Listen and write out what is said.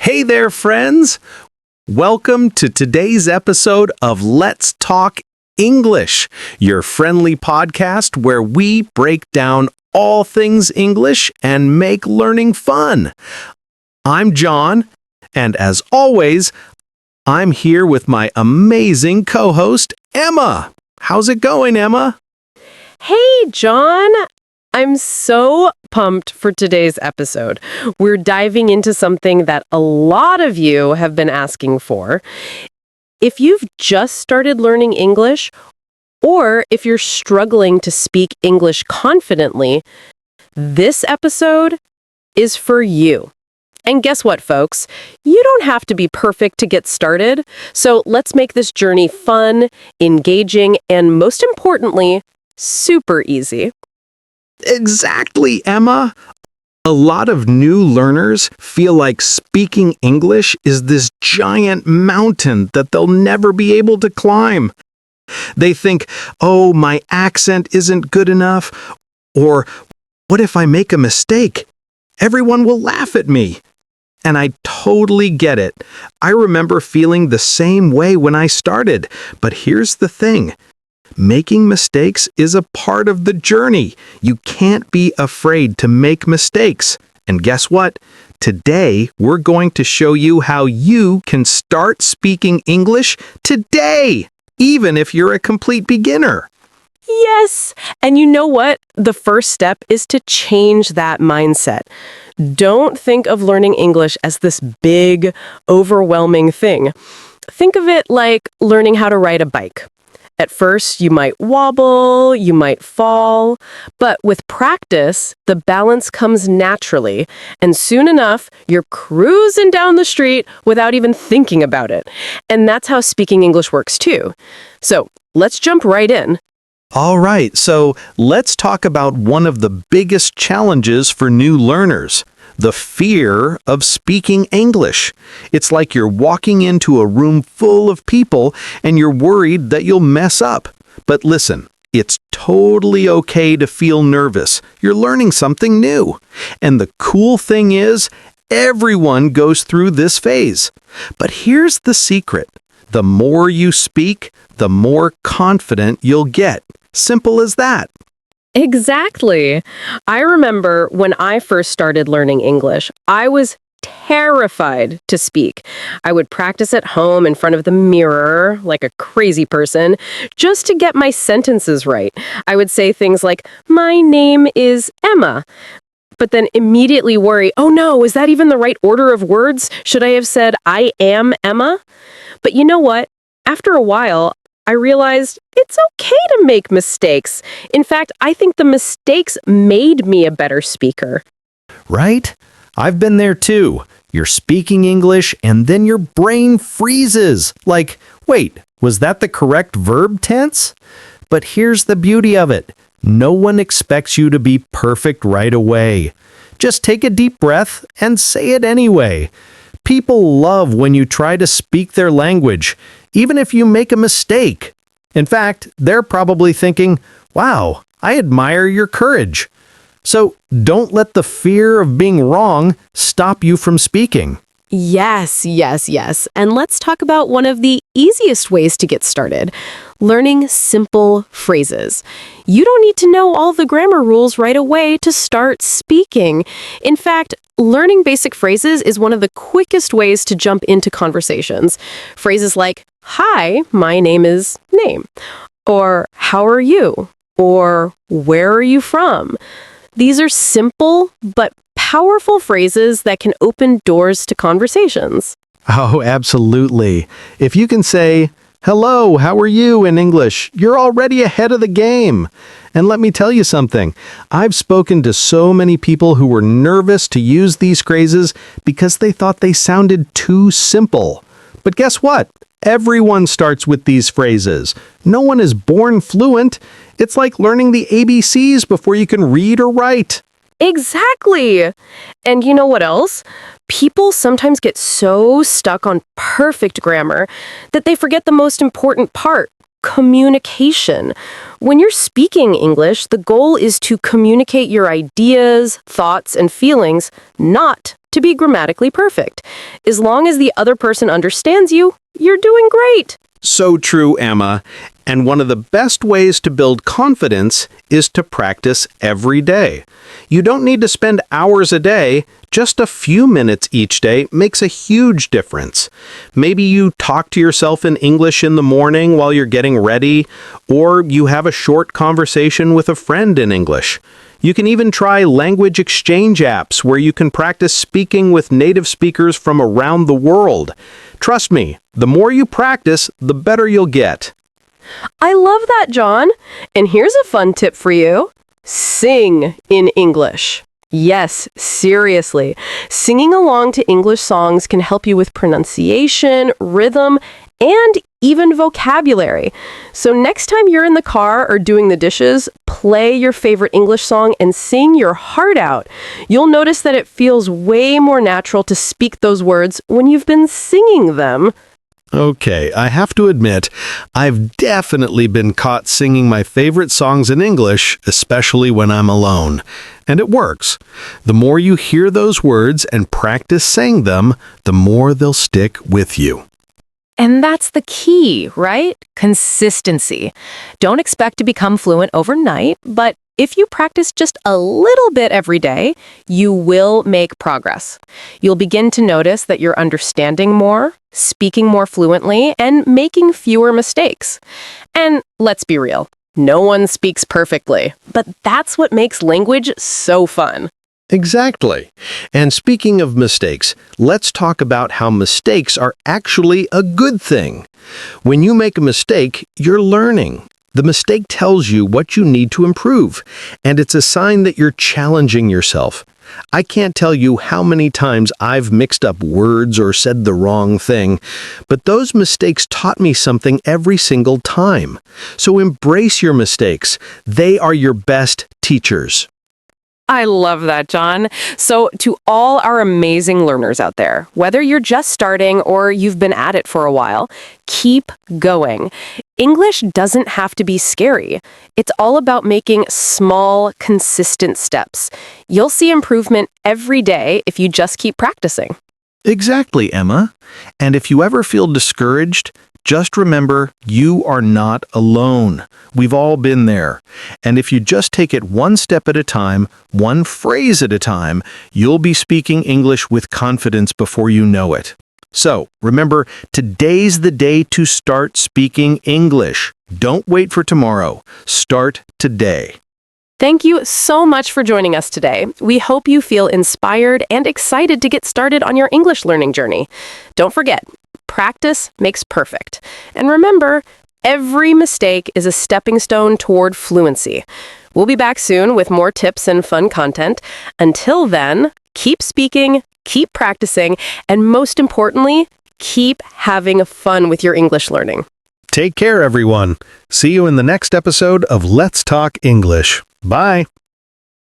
Hey there, friends! Welcome to today's episode of Let's Talk English, your friendly podcast where we break down all things English and make learning fun. I'm John, and as always, I'm here with my amazing co-host, Emma. How's it going, Emma? Hey, John! I'm so pumped for today's episode. We're diving into something that a lot of you have been asking for. If you've just started learning English, or if you're struggling to speak English confidently, this episode is for you. And guess what, folks? You don't have to be perfect to get started. So let's make this journey fun, engaging, and most importantly, super easy. Exactly, Emma. A lot of new learners feel like speaking English is this giant mountain that they'll never be able to climb. They think, oh, my accent isn't good enough, or what if I make a mistake? Everyone will laugh at me. And I totally get it. I remember feeling the same way when I started. But here's the thing. Making mistakes is a part of the journey. You can't be afraid to make mistakes. And guess what? Today, we're going to show you how you can start speaking English today, even if you're a complete beginner. Yes! And you know what? The first step is to change that mindset. Don't think of learning English as this big, overwhelming thing. Think of it like learning how to ride a bike. At first, you might wobble, you might fall, but with practice, the balance comes naturally, and soon enough, you're cruising down the street without even thinking about it. And that's how speaking English works too. So, let's jump right in. All right, so let's talk about one of the biggest challenges for new learners. The fear of speaking English. It's like you're walking into a room full of people and you're worried that you'll mess up. But listen, it's totally okay to feel nervous. You're learning something new. And the cool thing is, everyone goes through this phase. But here's the secret. The more you speak, the more confident you'll get. Simple as that. Exactly. I remember when I first started learning English, I was terrified to speak. I would practice at home in front of the mirror like a crazy person just to get my sentences right. I would say things like, "My name is Emma," but then immediately worry, "Oh no, is that even the right order of words? Should I have said, 'I am Emma'?" But you know what? After a while, I realized it's okay to make mistakes. In fact, I think the mistakes made me a better speaker. Right? I've been there too. You're speaking English and then your brain freezes. Like, wait, was that the correct verb tense? But here's the beauty of it. No one expects you to be perfect right away. Just take a deep breath and say it anyway. People love when you try to speak their language, even if you make a mistake. In fact, they're probably thinking, wow, I admire your courage. So don't let the fear of being wrong stop you from speaking. Yes. And let's talk about one of the easiest ways to get started. Learning simple phrases. You don't need to know all the grammar rules right away to start speaking. In fact, learning basic phrases is one of the quickest ways to jump into conversations. Phrases like, "Hi, my name is name," or "How are you?" or "Where are you from?" These are simple but powerful phrases that can open doors to conversations. Oh, absolutely. If you can say, "Hello, how are you?" in English, you're already ahead of the game. And let me tell you something. I've spoken to so many people who were nervous to use these phrases because they thought they sounded too simple. But guess what? Everyone starts with these phrases. No one is born fluent. It's like learning the ABCs before you can read or write. Exactly. And you know what else? People sometimes get so stuck on perfect grammar that they forget the most important part, communication. When you're speaking English, the goal is to communicate your ideas, thoughts, and feelings, not to be grammatically perfect. As long as the other person understands you, you're doing great. So true, Emma. And one of the best ways to build confidence is to practice every day. You don't need to spend hours a day. Just a few minutes each day makes a huge difference. Maybe you talk to yourself in English in the morning while you're getting ready, or you have a short conversation with a friend in English. You can even try language exchange apps where you can practice speaking with native speakers from around the world. Trust me, the more you practice, the better you'll get. I love that, John. And here's a fun tip for you. Sing in English. Yes, seriously. Singing along to English songs can help you with pronunciation, rhythm, and even vocabulary. So next time you're in the car or doing the dishes, play your favorite English song and sing your heart out. You'll notice that it feels way more natural to speak those words when you've been singing them. Okay, I have to admit, I've definitely been caught singing my favorite songs in English, especially when I'm alone. And it works. The more you hear those words and practice saying them, the more they'll stick with you. And that's the key, right? Consistency. Don't expect to become fluent overnight, but if you practice just a little bit every day, you will make progress. You'll begin to notice that you're understanding more, speaking more fluently, and making fewer mistakes. And let's be real, no one speaks perfectly, but that's what makes language so fun. Exactly. And speaking of mistakes, let's talk about how mistakes are actually a good thing. When you make a mistake, you're learning. The mistake tells you what you need to improve, and it's a sign that you're challenging yourself. I can't tell you how many times I've mixed up words or said the wrong thing, but those mistakes taught me something every single time. So embrace your mistakes. They are your best teachers. I love that, John. So to all our amazing learners out there, whether you're just starting or you've been at it for a while, keep going. English doesn't have to be scary. It's all about making small, consistent steps. You'll see improvement every day if you just keep practicing. Exactly, Emma. And if you ever feel discouraged, just remember you are not alone. We've all been there. And if you just take it one step at a time, one phrase at a time, you'll be speaking English with confidence before you know it. So, remember, today's the day to start speaking English. Don't wait for tomorrow. Start today. Thank you so much for joining us today. We hope you feel inspired and excited to get started on your English learning journey. Don't forget, practice makes perfect. And remember, every mistake is a stepping stone toward fluency. We'll be back soon with more tips and fun content. Until then, keep speaking, keep practicing, and most importantly, keep having fun with your English learning. Take care, everyone. See you in the next episode of Let's Talk English. Bye.